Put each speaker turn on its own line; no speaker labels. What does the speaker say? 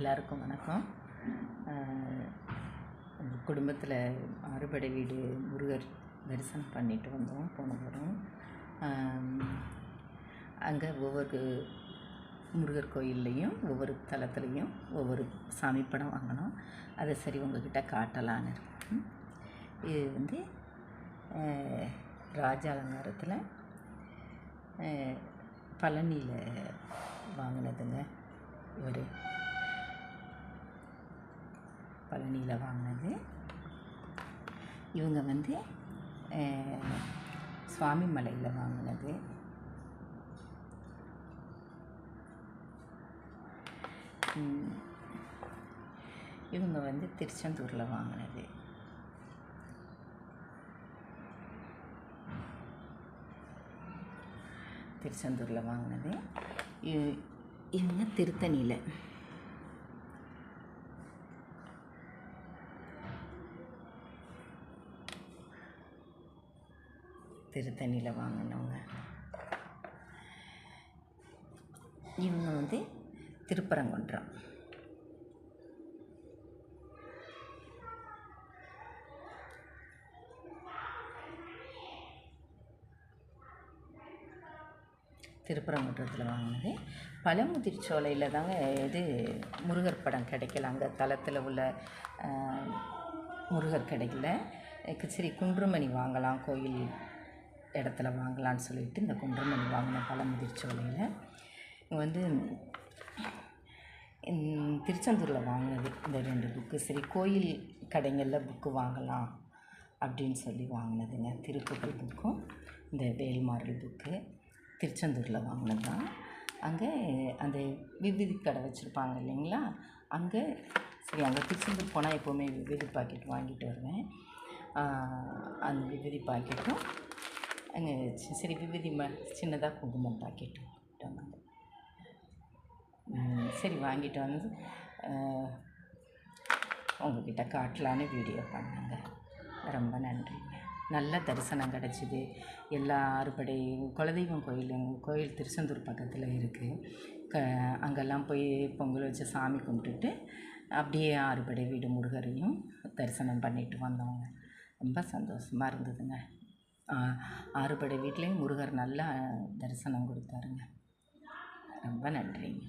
எல்லாருக்கும் வணக்கம். குடும்பத்தில் அறுபடை வீடு முருகர் தரிசனம் பண்ணிட்டு வந்தோம் போன வாரம். அங்கே ஒவ்வொரு முருகர் கோயில்லையும் ஒவ்வொரு தலத்துலேயும் ஒவ்வொரு சாமி படம் வாங்கினோம். அதை சரி உங்கள்கிட்ட காட்டலான்னு இருக்கேன். இது ராஜ அலங்காரத்தில் பழனியில் வாங்கினதுங்க. இவர் பழனியில் வாங்கினது. இவங்க சுவாமி மலையில் வாங்கினது. இவங்க திருச்செந்தூரில் வாங்கினது. திருச்செந்தூரில் வாங்கினது. இவங்க திருத்தணியில், திருத்தணியில் வாங்கினவங்க. இவங்க திருப்பரங்குன்றம். திருப்பரங்குன்றத்தில் வாங்கினது. பழமுதிர்ச்சோலையில் தாங்க முருகர் படம் கிடைக்கல. அங்கே தளத்தில் உள்ள முருகர் கிடைக்கல. சரி குன்றுமணி வாங்கலாம், கோயில் இடத்துல வாங்கலான்னு சொல்லிட்டு இந்த குன்றுமணி வாங்கின பழமுதிர்ச்சோலையில். திருச்செந்தூரில் வாங்கினது இந்த 2 புக்கு. சரி கோயில் கடைகளில் புக்கு வாங்கலாம் அப்படின்னு சொல்லி வாங்கினதுங்க. திருப்புகழ் புக்கும் இந்த வேல்மாறல் புக்கு திருச்செந்தூரில் வாங்கினது தான். அங்கே அந்த விபூதி கடை வச்சுருப்பாங்க இல்லைங்களா, அங்கே திருச்செந்தூர் போனால் எப்போவுமே விபூதி பாக்கெட் வாங்கிட்டு வருவேன். அந்த விபூதி பாக்கெட்டும் அங்கே சரி விபூதி சின்னதாக குங்குமம் பாக்கெட்டும் வாங்கிட்டு வந்தாங்க. சரி வாங்கிட்டு வந்து உங்கள்கிட்ட காட்டலான்னு வீடியோ பண்ணாங்க. ரொம்ப நன்றிங்க. நல்ல தரிசனம் கிடச்சிது. எல்லா அறுபடை குலதெய்வம் கோயில் திருச்செந்தூர் பக்கத்தில் இருக்குது. அங்கெல்லாம் போய் பொங்கல் வச்சு சாமி கும்பிட்டுட்டு அப்படியே அறுபடை வீடு முருகரையும் தரிசனம் பண்ணிட்டு வந்தோங்க. ரொம்ப சந்தோஷமாக இருந்ததுங்க. அறுபடை வீட்லேயும் முருகர் நல்லா தரிசனம் கொடுத்தாருங்க. ரொம்ப நன்றிங்க.